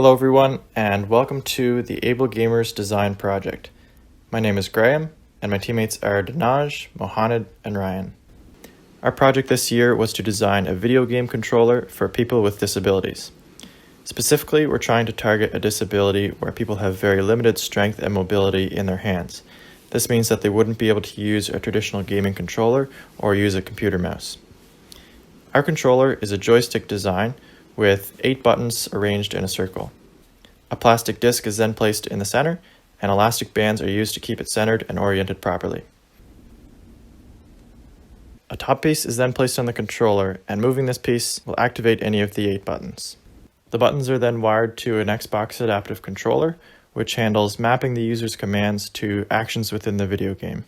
Hello everyone, and welcome to the AbleGamers Design Project. My name is Graham, and my teammates are Dinaj, Mohanad, and Ryan. Our project this year was to design a video game controller for people with disabilities. Specifically, we're trying to target a disability where people have very limited strength and mobility in their hands. This means that they wouldn't be able to use a traditional gaming controller or use a computer mouse. Our controller is a joystick design with 8 buttons arranged in a circle. A plastic disc is then placed in the center, and elastic bands are used to keep it centered and oriented properly. A top piece is then placed on the controller, and moving this piece will activate any of the 8 buttons. The buttons are then wired to an Xbox adaptive controller, which handles mapping the user's commands to actions within the video game.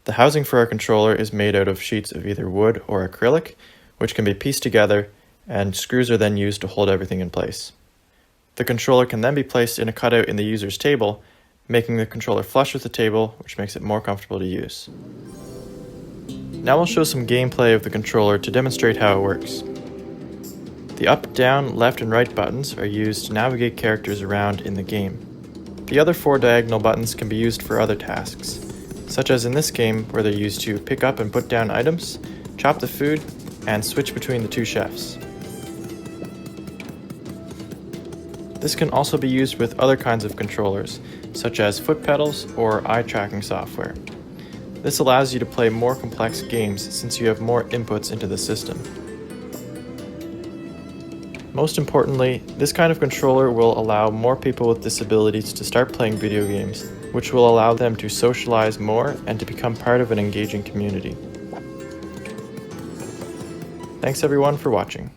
The housing for our controller is made out of sheets of either wood or acrylic, which can be pieced together, and screws are then used to hold everything in place. The controller can then be placed in a cutout in the user's table, making the controller flush with the table, which makes it more comfortable to use. Now we'll show some gameplay of the controller to demonstrate how it works. The up, down, left, and right buttons are used to navigate characters around in the game. The other 4 diagonal buttons can be used for other tasks, such as in this game where they're used to pick up and put down items, chop the food, and switch between the 2 chefs. This can also be used with other kinds of controllers, such as foot pedals or eye tracking software. This allows you to play more complex games since you have more inputs into the system. Most importantly, this kind of controller will allow more people with disabilities to start playing video games, which will allow them to socialize more and to become part of an engaging community. Thanks everyone for watching.